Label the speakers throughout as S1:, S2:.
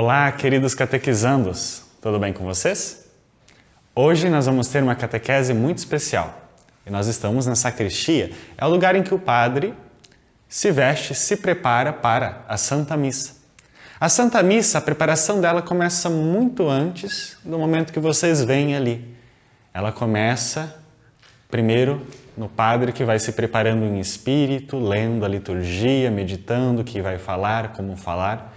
S1: Olá, queridos catequizandos, tudo bem com vocês? Hoje nós vamos ter uma catequese muito especial e nós estamos na sacristia, é o lugar em que o padre se veste, se prepara para a Santa Missa. A Santa Missa, a preparação dela começa muito antes do momento que vocês veem ali. Ela começa primeiro no padre que vai se preparando em espírito, lendo a liturgia, meditando o que vai falar, como falar.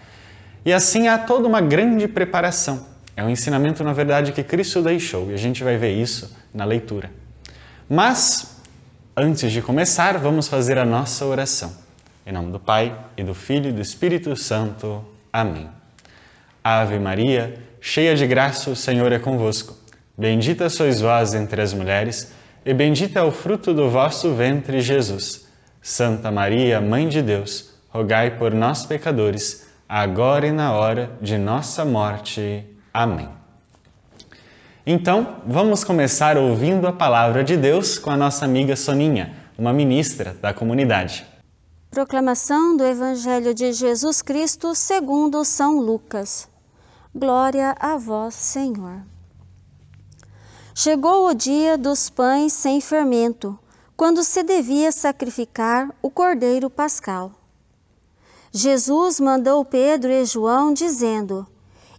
S1: E assim há toda uma grande preparação. É um ensinamento, na verdade, que Cristo deixou e a gente vai ver isso na leitura. Mas, antes de começar, vamos fazer a nossa oração. Em nome do Pai, e do Filho e do Espírito Santo. Amém. Ave Maria, cheia de graça, o Senhor é convosco. Bendita sois vós entre as mulheres, e bendito é o fruto do vosso ventre, Jesus. Santa Maria, Mãe de Deus, rogai por nós, pecadores, agora e na hora de nossa morte. Amém. Então, vamos começar ouvindo a palavra de Deus com a nossa amiga Soninha, uma ministra da comunidade.
S2: Proclamação do Evangelho de Jesus Cristo segundo São Lucas. Glória a vós, Senhor. Chegou o dia dos pães sem fermento, quando se devia sacrificar o cordeiro pascal. Jesus mandou Pedro e João, dizendo: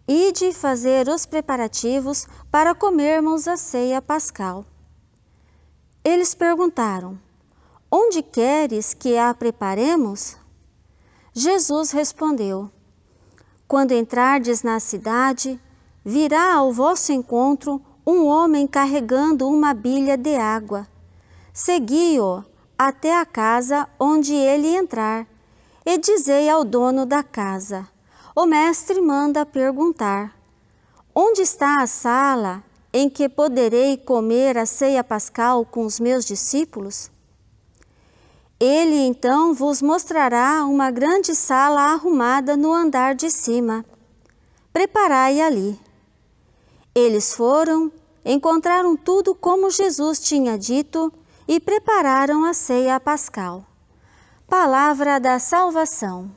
S2: Ide fazer os preparativos para comermos a ceia pascal. Eles perguntaram: Onde queres que a preparemos? Jesus respondeu: Quando entrardes na cidade, virá ao vosso encontro um homem carregando uma bilha de água. Segui-o até a casa onde ele entrar, e dizei ao dono da casa: O mestre manda perguntar: Onde está a sala em que poderei comer a ceia pascal com os meus discípulos? Ele então vos mostrará uma grande sala arrumada no andar de cima. Preparai ali. Eles foram, encontraram tudo como Jesus tinha dito e prepararam a ceia pascal. Palavra da salvação.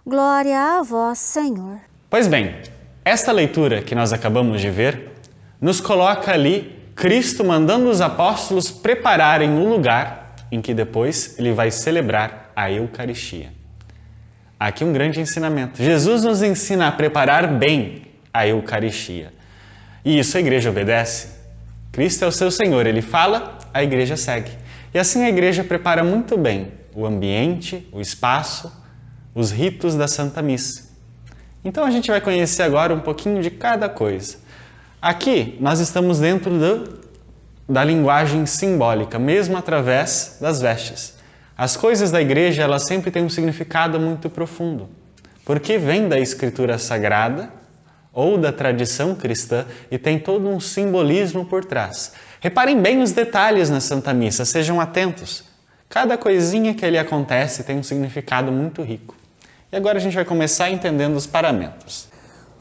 S2: Glória a vós, Senhor.
S1: Pois bem, esta leitura que nós acabamos de ver nos coloca ali Cristo mandando os apóstolos prepararem o lugar em que depois ele vai celebrar a Eucaristia. Aqui um grande ensinamento. Jesus nos ensina a preparar bem a Eucaristia. E isso a igreja obedece. Cristo é o seu Senhor, ele fala, a igreja segue. E assim a igreja prepara muito bem o ambiente, o espaço, os ritos da Santa Missa. Então a gente vai conhecer agora um pouquinho de cada coisa. Aqui nós estamos dentro da linguagem simbólica, mesmo através das vestes. As coisas da igreja, elas sempre têm um significado muito profundo, porque vem da Escritura Sagrada ou da tradição cristã e tem todo um simbolismo por trás. Reparem bem os detalhes na Santa Missa, sejam atentos. Cada coisinha que ali acontece tem um significado muito rico. E agora a gente vai começar entendendo os parâmetros.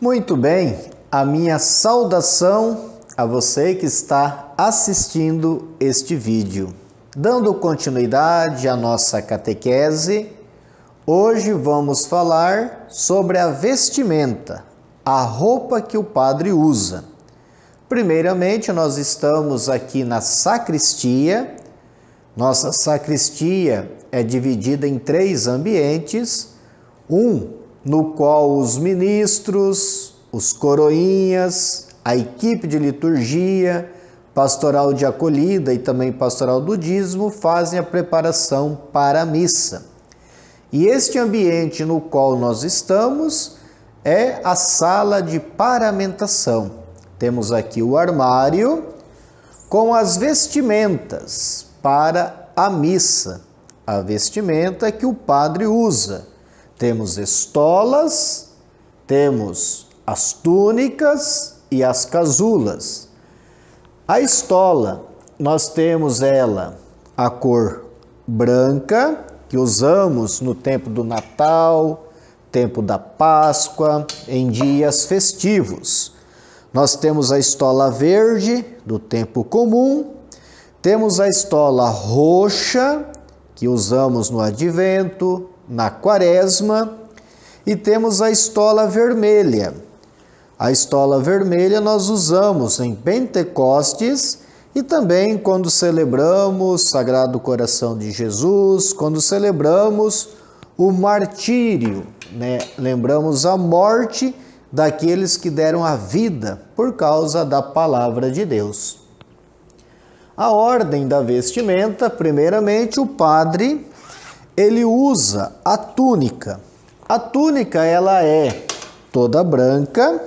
S3: Muito bem, a minha saudação a você que está assistindo este vídeo. Dando continuidade à nossa catequese, hoje vamos falar sobre a vestimenta, a roupa que o padre usa. Primeiramente, nós estamos aqui na sacristia. Nossa sacristia é dividida em 3 ambientes, um no qual os ministros, os coroinhas, a equipe de liturgia, pastoral de acolhida e também pastoral do dízimo fazem a preparação para a missa. E este ambiente no qual nós estamos é a sala de paramentação. Temos aqui o armário com as vestimentas para a missa, a vestimenta que o padre usa. Temos estolas, temos as túnicas e as casulas. A estola, nós temos ela a cor branca, que usamos no tempo do Natal, tempo da Páscoa, em dias festivos. Nós temos a estola verde, do tempo comum, temos a estola roxa, que usamos no Advento, na Quaresma, e temos a estola vermelha. A estola vermelha nós usamos em Pentecostes e também quando celebramos o Sagrado Coração de Jesus, quando celebramos o martírio, né? Lembramos a morte daqueles que deram a vida por causa da palavra de Deus. A ordem da vestimenta, primeiramente o padre, ele usa a túnica. A túnica ela é toda branca,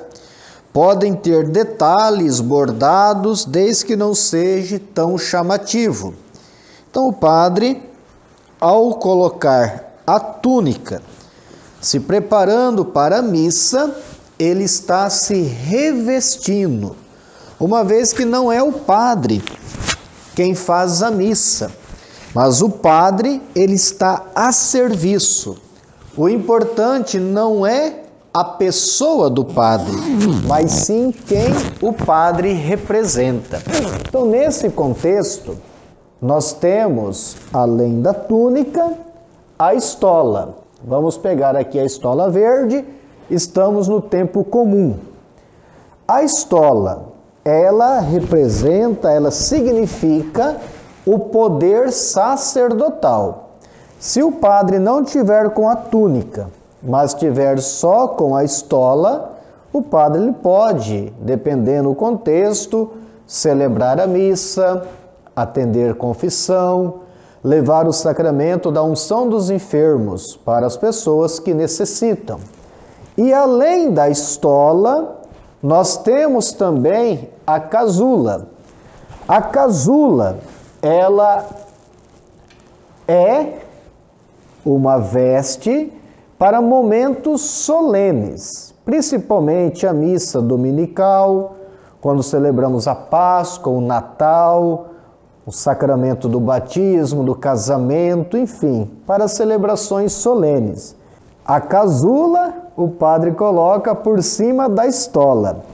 S3: podem ter detalhes bordados, desde que não seja tão chamativo. Então o padre, ao colocar a túnica, se preparando para a missa, ele está se revestindo, uma vez que não é o padre quem faz a missa, mas o padre ele está a serviço. O importante não é a pessoa do padre, mas sim quem o padre representa. Então, nesse contexto, nós temos, além da túnica, a estola. Vamos pegar aqui a estola verde, estamos no tempo comum. A estola, ela representa, ela significa o poder sacerdotal. Se o padre não tiver com a túnica, mas tiver só com a estola, o padre ele pode, dependendo do contexto, celebrar a missa, atender confissão, levar o sacramento da unção dos enfermos para as pessoas que necessitam. E além da estola, nós temos também a casula. A casula, ela é uma veste para momentos solenes, principalmente a missa dominical, quando celebramos a Páscoa, o Natal, o sacramento do batismo, do casamento, enfim, para celebrações solenes. A casula, o padre coloca por cima da estola.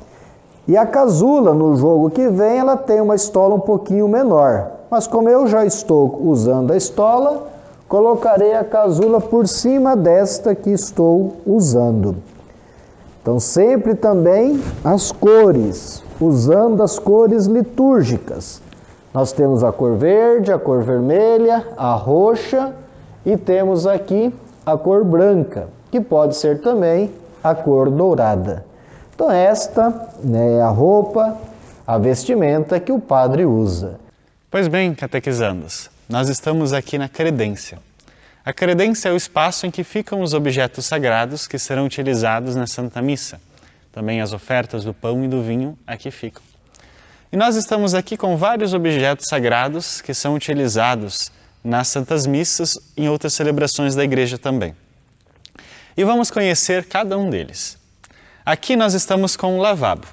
S3: E a casula, no jogo que vem, ela tem uma estola um pouquinho menor. Mas como eu já estou usando a estola, colocarei a casula por cima desta que estou usando. Então, sempre também as cores, usando as cores litúrgicas. Nós temos a cor verde, a cor vermelha, a roxa e temos aqui a cor branca, que pode ser também a cor dourada. Então, esta é a roupa, a vestimenta que o padre usa.
S1: Pois bem, catequizandos, nós estamos aqui na credência. A credência é o espaço em que ficam os objetos sagrados que serão utilizados na Santa Missa. Também as ofertas do pão e do vinho aqui ficam. E nós estamos aqui com vários objetos sagrados que são utilizados nas Santas Missas e em outras celebrações da Igreja também. E vamos conhecer cada um deles. Aqui nós estamos com o lavabo.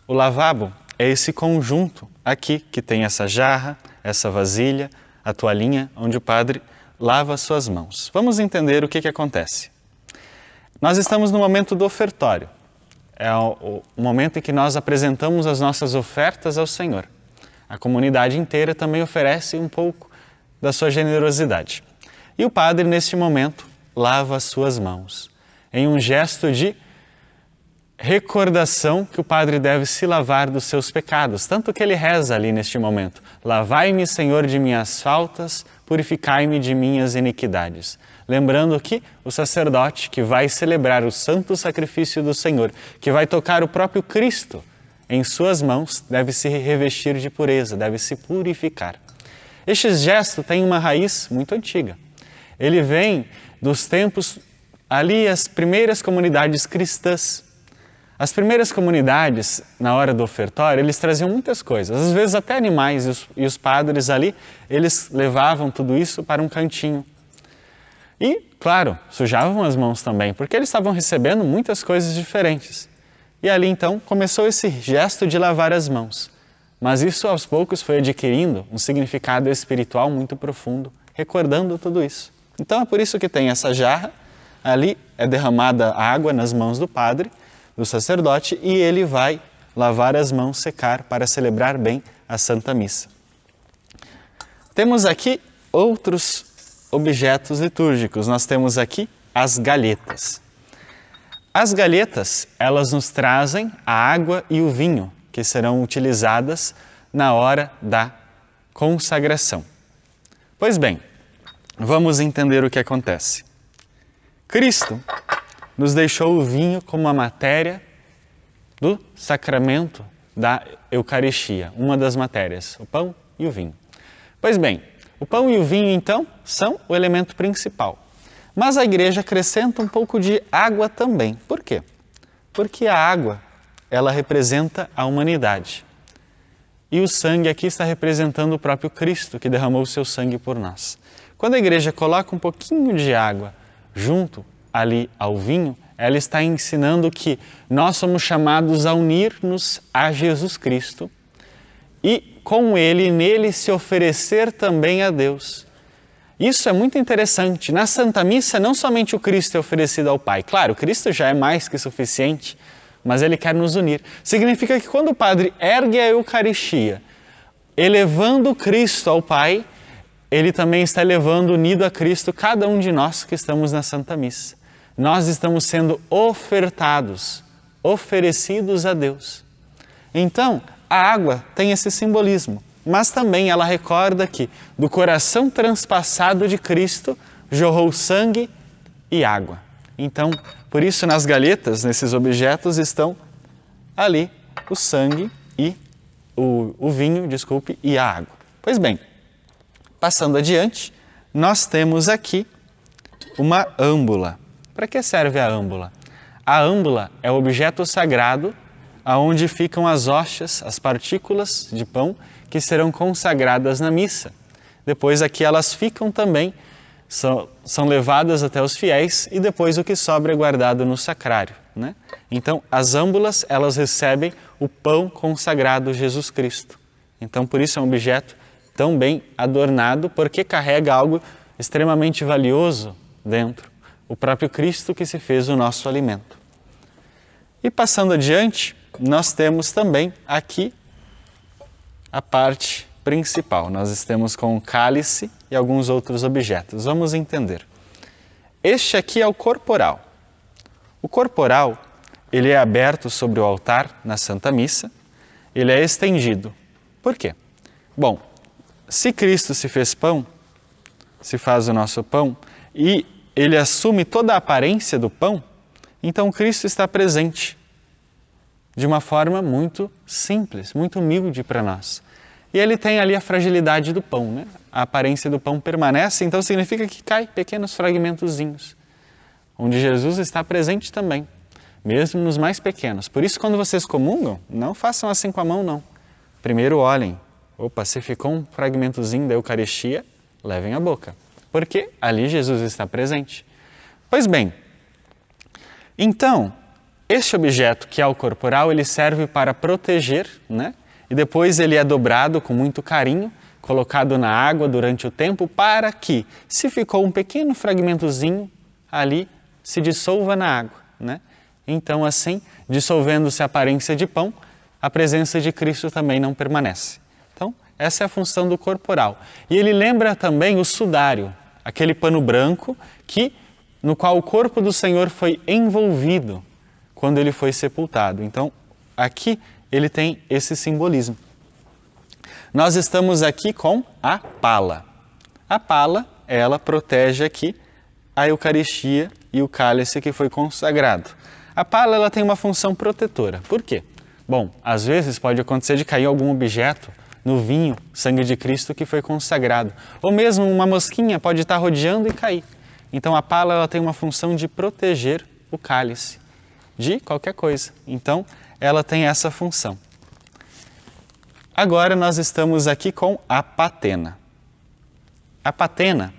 S1: O lavabo é esse conjunto aqui que tem essa jarra, essa vasilha, a toalhinha onde o padre lava as suas mãos. Vamos entender o que acontece. Nós estamos no momento do ofertório. É o momento em que nós apresentamos as nossas ofertas ao Senhor. A comunidade inteira também oferece um pouco da sua generosidade. E o padre, neste momento, lava as suas mãos, em um gesto de recordação que o padre deve se lavar dos seus pecados, tanto que ele reza ali neste momento: lavai-me, Senhor, de minhas faltas, purificai-me de minhas iniquidades. Lembrando que o sacerdote que vai celebrar o santo sacrifício do Senhor, que vai tocar o próprio Cristo em suas mãos, deve se revestir de pureza, deve se purificar. Este gesto tem uma raiz muito antiga. Ele vem dos tempos ali, as primeiras comunidades cristãs. As primeiras comunidades, na hora do ofertório, eles traziam muitas coisas, às vezes até animais, e os padres ali, eles levavam tudo isso para um cantinho. E, claro, sujavam as mãos também, porque eles estavam recebendo muitas coisas diferentes. E ali, então, começou esse gesto de lavar as mãos. Mas isso, aos poucos, foi adquirindo um significado espiritual muito profundo, recordando tudo isso. Então, é por isso que tem essa jarra, ali é derramada água nas mãos do padre, do sacerdote, e ele vai lavar as mãos, secar, para celebrar bem a Santa Missa. Temos aqui outros objetos litúrgicos. Nós temos aqui as galhetas. As galhetas, elas nos trazem a água e o vinho, que serão utilizadas na hora da consagração. Pois bem, vamos entender o que acontece. Cristo nos deixou o vinho como a matéria do sacramento da Eucaristia, uma das matérias, o pão e o vinho. Pois bem, o pão e o vinho, então, são o elemento principal. Mas a igreja acrescenta um pouco de água também. Por quê? Porque a água, ela representa a humanidade. E o sangue aqui está representando o próprio Cristo, que derramou o seu sangue por nós. Quando a igreja coloca um pouquinho de água junto ali ao vinho, ela está ensinando que nós somos chamados a unir-nos a Jesus Cristo e com Ele, nele, se oferecer também a Deus. Isso é muito interessante. Na Santa Missa, não somente o Cristo é oferecido ao Pai. Claro, o Cristo já é mais que suficiente, mas Ele quer nos unir. Significa que quando o Padre ergue a Eucaristia, elevando Cristo ao Pai, Ele também está elevando, unido a Cristo, cada um de nós que estamos na Santa Missa. Nós estamos sendo ofertados, oferecidos a Deus. Então, a água tem esse simbolismo, mas também ela recorda que do coração transpassado de Cristo jorrou sangue e água. Então, por isso nas galhetas, nesses objetos, estão ali o sangue e o vinho, e a água. Pois bem, passando adiante, nós temos aqui uma âmbula. Para que serve a âmbula? A âmbula é o objeto sagrado aonde ficam as hóstias, as partículas de pão que serão consagradas na missa. Depois aqui elas ficam também, são levadas até os fiéis e depois o que sobra é guardado no sacrário, né? Então as âmbulas, elas recebem o pão consagrado Jesus Cristo. Então por isso é um objeto tão bem adornado, porque carrega algo extremamente valioso dentro. O próprio Cristo que se fez o nosso alimento. E passando adiante, nós temos também aqui a parte principal. Nós estamos com o cálice e alguns outros objetos. Vamos entender. Este aqui é o corporal. O corporal, ele é aberto sobre o altar na Santa Missa, ele é estendido. Por quê? Bom, se Cristo se fez pão, se faz o nosso pão, e ele assume toda a aparência do pão, então Cristo está presente de uma forma muito simples, muito humilde para nós. E ele tem ali a fragilidade do pão, né? A aparência do pão permanece, então significa que cai pequenos fragmentozinhos, onde Jesus está presente também, mesmo nos mais pequenos. Por isso, quando vocês comungam, não façam assim com a mão, não. Primeiro olhem, opa, se ficou um fragmentozinho da Eucaristia, levem à boca. Porque ali Jesus está presente. Pois bem, então, este objeto que é o corporal, ele serve para proteger, né? E depois ele é dobrado com muito carinho, colocado na água durante o tempo, para que, se ficou um pequeno fragmentozinho ali, se dissolva na água, né? Então, assim, dissolvendo-se a aparência de pão, a presença de Cristo também não permanece. Então, essa é a função do corporal. E ele lembra também o sudário, aquele pano branco no qual o corpo do Senhor foi envolvido quando ele foi sepultado. Então, aqui ele tem esse simbolismo. Nós estamos aqui com a pala. A pala, ela protege aqui a Eucaristia e o cálice que foi consagrado. A pala, ela tem uma função protetora. Por quê? Bom, às vezes pode acontecer de cair algum objeto no vinho, sangue de Cristo que foi consagrado. Ou mesmo uma mosquinha pode estar rodeando e cair. Então a pala, ela tem uma função de proteger o cálice de qualquer coisa. Então ela tem essa função. Agora nós estamos aqui com a patena. A patena,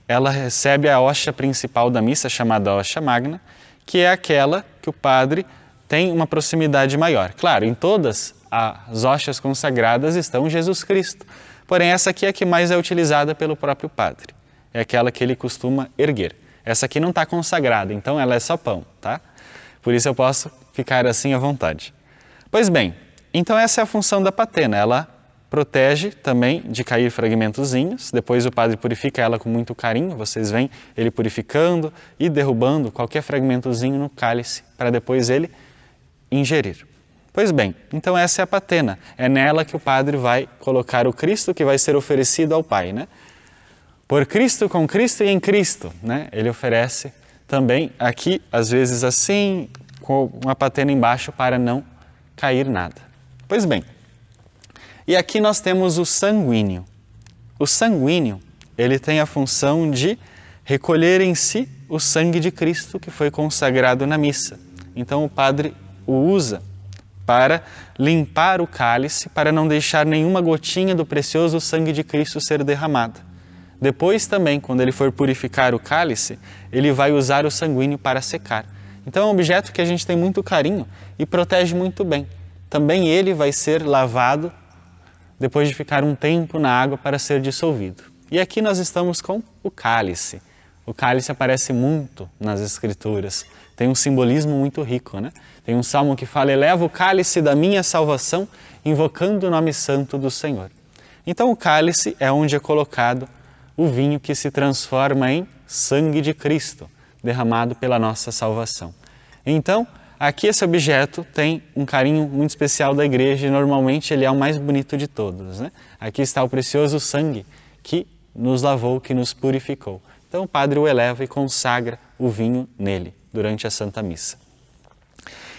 S1: ela recebe a hóstia principal da missa, chamada hóstia magna, que é aquela que o padre tem uma proximidade maior. Claro, em todas as hóstias consagradas estão Jesus Cristo. Porém, essa aqui é a que mais é utilizada pelo próprio padre. É aquela que ele costuma erguer. Essa aqui não está consagrada, então ela é só pão, tá? Por isso eu posso ficar assim à vontade. Pois bem, então essa é a função da patena. Ela protege também de cair fragmentozinhos. Depois o padre purifica ela com muito carinho. Vocês veem ele purificando e derrubando qualquer fragmentozinho no cálice para depois ele ingerir. Pois bem, então essa é a patena. É nela que o padre vai colocar o Cristo que vai ser oferecido ao Pai, né? Por Cristo, com Cristo e em Cristo, né? Ele oferece também aqui, às vezes assim, com uma patena embaixo para não cair nada. Pois bem, e aqui nós temos o sanguíneo. O sanguíneo, ele tem a função de recolher em si o sangue de Cristo que foi consagrado na missa. Então o padre o usa para limpar o cálice, para não deixar nenhuma gotinha do precioso sangue de Cristo ser derramada. Depois também, quando ele for purificar o cálice, ele vai usar o sanguíneo para secar. Então é um objeto que a gente tem muito carinho e protege muito bem. Também ele vai ser lavado depois de ficar um tempo na água para ser dissolvido. E aqui nós estamos com o cálice. O cálice aparece muito nas Escrituras. Tem um simbolismo muito rico, né? Tem um salmo que fala: eleva o cálice da minha salvação, invocando o nome santo do Senhor. Então o cálice é onde é colocado o vinho que se transforma em sangue de Cristo, derramado pela nossa salvação. Então, aqui esse objeto tem um carinho muito especial da igreja e normalmente ele é o mais bonito de todos, né? Aqui está o precioso sangue que nos lavou, que nos purificou. Então o padre o eleva e consagra o vinho nele durante a Santa Missa.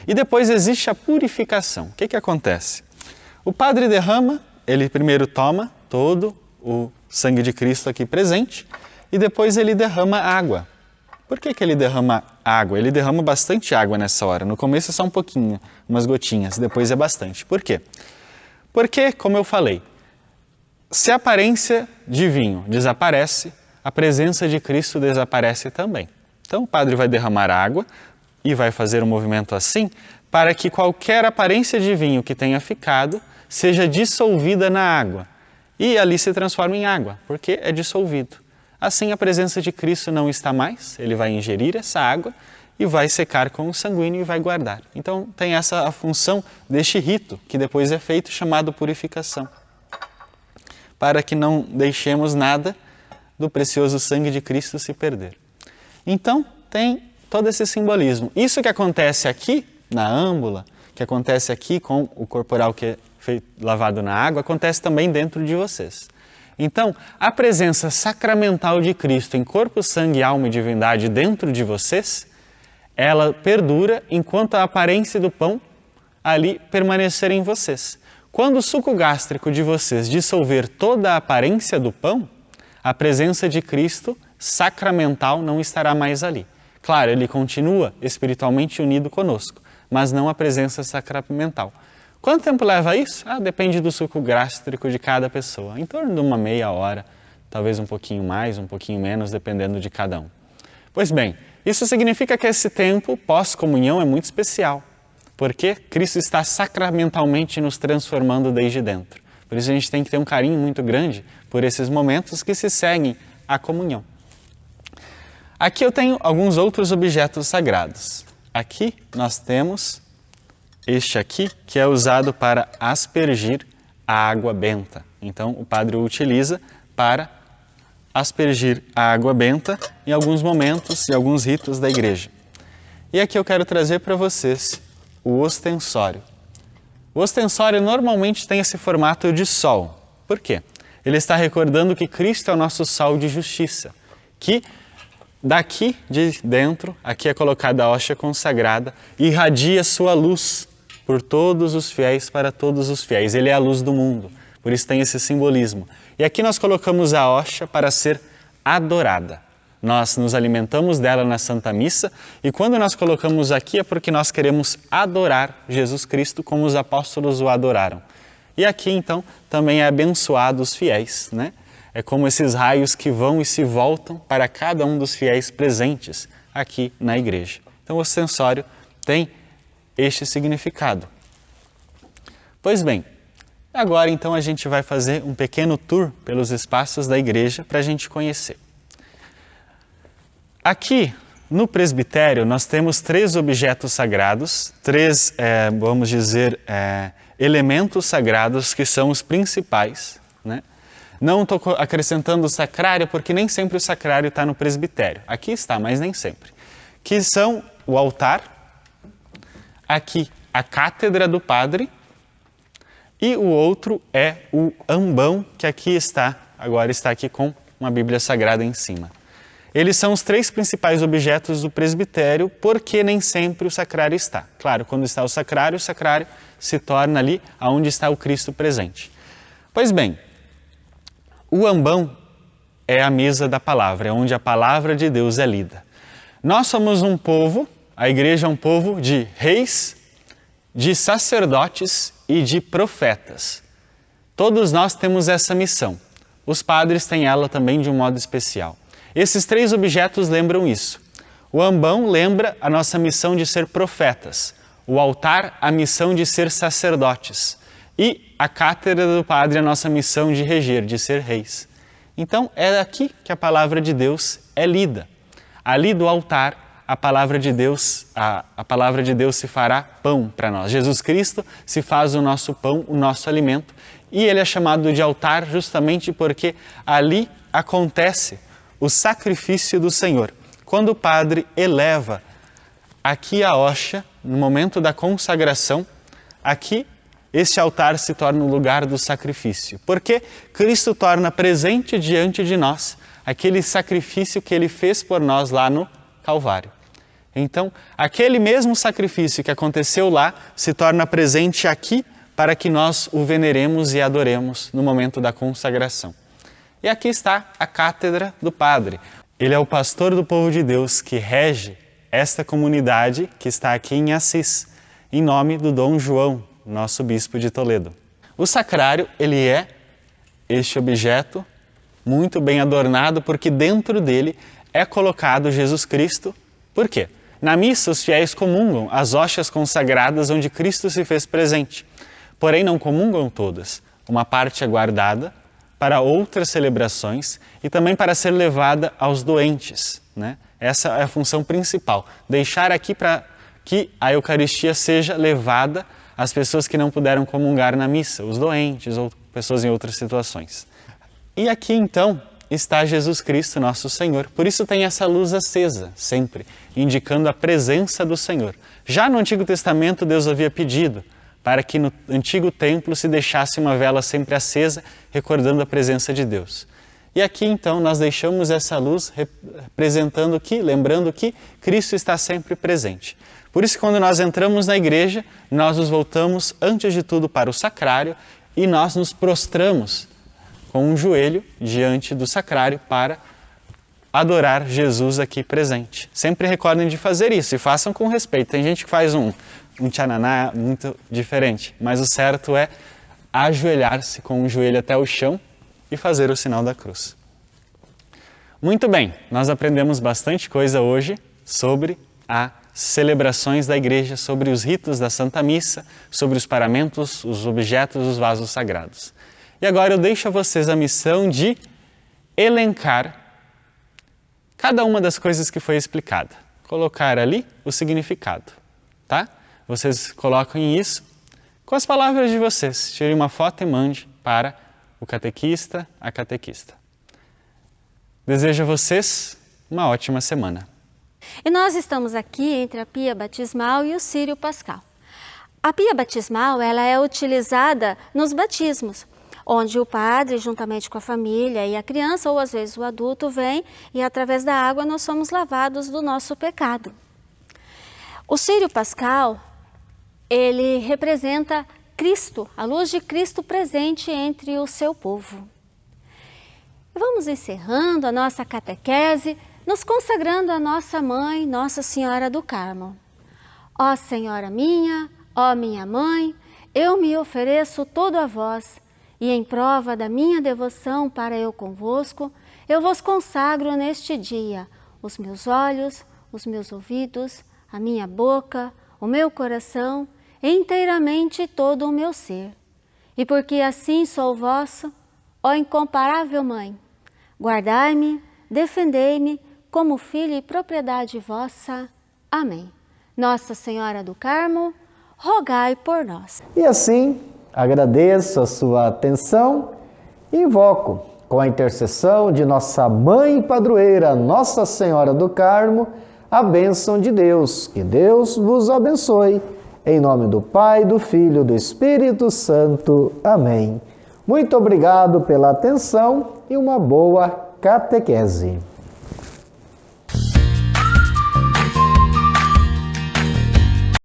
S1: E depois existe a purificação. O que acontece? O padre derrama, ele primeiro toma todo o sangue de Cristo aqui presente e depois ele derrama água. Por que ele derrama água? Ele derrama bastante água nessa hora. No começo é só um pouquinho, umas gotinhas, depois é bastante. Por quê? Porque, como eu falei, se a aparência de vinho desaparece, a presença de Cristo desaparece também. Então o padre vai derramar água e vai fazer um movimento assim para que qualquer aparência de vinho que tenha ficado seja dissolvida na água e ali se transforma em água, porque é dissolvido. Assim a presença de Cristo não está mais, ele vai ingerir essa água e vai secar com o sanguíneo e vai guardar. Então tem essa a função deste rito que depois é feito, chamado purificação, para que não deixemos nada do precioso sangue de Cristo se perder. Então tem todo esse simbolismo. Isso que acontece aqui na âmbula, que acontece aqui com o corporal que é lavado na água, acontece também dentro de vocês. Então, a presença sacramental de Cristo em corpo, sangue, alma e divindade dentro de vocês, ela perdura enquanto a aparência do pão ali permanecer em vocês. Quando o suco gástrico de vocês dissolver toda a aparência do pão, a presença de Cristo sacramental não estará mais ali. Claro, ele continua espiritualmente unido conosco, mas não a presença sacramental. Quanto tempo leva isso? Depende do suco gástrico de cada pessoa. Em torno de uma meia hora, talvez um pouquinho mais, um pouquinho menos, dependendo de cada um. Pois bem, isso significa que esse tempo pós-comunhão é muito especial, porque Cristo está sacramentalmente nos transformando desde dentro. Por isso a gente tem que ter um carinho muito grande por esses momentos que se seguem à comunhão. Aqui eu tenho alguns outros objetos sagrados. Aqui nós temos este aqui, que é usado para aspergir a água benta. Então, o padre o utiliza para aspergir a água benta em alguns momentos e alguns ritos da igreja. E aqui eu quero trazer para vocês o ostensório. O ostensório normalmente tem esse formato de sol. Por quê? Ele está recordando que Cristo é o nosso sol de justiça, que daqui de dentro, aqui é colocada a hóstia consagrada, irradia sua luz por todos os fiéis, para todos os fiéis. Ele é a luz do mundo, por isso tem esse simbolismo. E aqui nós colocamos a hóstia para ser adorada. Nós nos alimentamos dela na Santa Missa e quando nós colocamos aqui é porque nós queremos adorar Jesus Cristo como os apóstolos o adoraram. E aqui então também é abençoado os fiéis, né? É como esses raios que vão e se voltam para cada um dos fiéis presentes aqui na igreja. Então o ostensório tem este significado. Pois bem, agora então a gente vai fazer um pequeno tour pelos espaços da igreja para a gente conhecer. Aqui No presbitério, nós temos 3 objetos sagrados, 3, vamos dizer, elementos sagrados que são os principais, né? Não estou acrescentando o sacrário, porque nem sempre o sacrário está no presbitério. Aqui está, mas nem sempre. Que são o altar, aqui a cátedra do padre, e o outro é o ambão, que aqui está, agora está aqui com uma Bíblia Sagrada em cima. Eles são os 3 principais objetos do presbitério, porque nem sempre o sacrário está. Claro, quando está o sacrário se torna ali onde está o Cristo presente. Pois bem, o ambão é a mesa da palavra, é onde a palavra de Deus é lida. Nós somos um povo, a igreja é um povo de reis, de sacerdotes e de profetas. Todos nós temos essa missão. Os padres têm ela também de um modo especial. Esses 3 objetos lembram isso. O ambão lembra a nossa missão de ser profetas. O altar, a missão de ser sacerdotes. E a cátedra do padre, a nossa missão de reger, de ser reis. Então, é aqui que a palavra de Deus é lida. Ali do altar, a palavra de Deus se fará pão para nós. Jesus Cristo se faz o nosso pão, o nosso alimento. E ele é chamado de altar justamente porque ali acontece o sacrifício do Senhor. Quando o padre eleva aqui a hóstia, no momento da consagração, aqui este altar se torna o lugar do sacrifício, porque Cristo torna presente diante de nós aquele sacrifício que Ele fez por nós lá no Calvário. Então, aquele mesmo sacrifício que aconteceu lá se torna presente aqui para que nós o veneremos e adoremos no momento da consagração. E aqui está a cátedra do Padre. Ele é o pastor do povo de Deus que rege esta comunidade que está aqui em Assis, em nome do Dom João, nosso bispo de Toledo. O sacrário, ele é este objeto muito bem adornado, porque dentro dele é colocado Jesus Cristo. Por quê? Na missa, os fiéis comungam as hóstias consagradas onde Cristo se fez presente. Porém, não comungam todas. Uma parte é guardada para outras celebrações e também para ser levada aos doentes, né? Essa é a função principal, deixar aqui para que a Eucaristia seja levada às pessoas que não puderam comungar na missa, os doentes ou pessoas em outras situações. E aqui então está Jesus Cristo, nosso Senhor. Por isso tem essa luz acesa sempre, indicando a presença do Senhor. Já no Antigo Testamento Deus havia pedido para que no antigo templo se deixasse uma vela sempre acesa, recordando a presença de Deus. E aqui então nós deixamos essa luz representando que, lembrando que Cristo está sempre presente. Por isso quando nós entramos na igreja, nós nos voltamos antes de tudo para o sacrário e nós nos prostramos com um joelho diante do sacrário para adorar Jesus aqui presente. Sempre recordem de fazer isso e façam com respeito. Tem gente que faz um tchananá muito diferente, mas o certo é ajoelhar-se com o joelho até o chão e fazer o sinal da cruz. Muito bem, nós aprendemos bastante coisa hoje sobre as celebrações da igreja, sobre os ritos da Santa Missa, sobre os paramentos, os objetos, os vasos sagrados. E agora eu deixo a vocês a missão de elencar cada uma das coisas que foi explicada. Colocar ali o significado, tá? Vocês colocam isso com as palavras de vocês. Tire uma foto e mande para o catequista, a catequista. Desejo a vocês uma ótima semana.
S2: E nós estamos aqui entre a pia batismal e o círio pascal. A pia batismal ela é utilizada nos batismos, onde o padre, juntamente com a família e a criança, ou às vezes o adulto, vem e através da água nós somos lavados do nosso pecado. O círio pascal, ele representa Cristo, a luz de Cristo presente entre o seu povo. Vamos encerrando a nossa catequese, nos consagrando a nossa mãe, Nossa Senhora do Carmo. Ó Senhora minha, ó minha mãe, eu me ofereço todo a vós, e em prova da minha devoção para eu convosco, eu vos consagro neste dia os meus olhos, os meus ouvidos, a minha boca, o meu coração, inteiramente todo o meu ser. E porque assim sou vosso, ó incomparável Mãe, guardai-me, defendei-me, como filho e propriedade vossa. Amém. Nossa Senhora do Carmo, rogai por nós.
S3: E assim, agradeço a sua atenção e invoco, com a intercessão de nossa Mãe Padroeira, Nossa Senhora do Carmo, a bênção de Deus. Que Deus vos abençoe. Em nome do Pai, do Filho e do Espírito Santo. Amém. Muito obrigado pela atenção e uma boa catequese.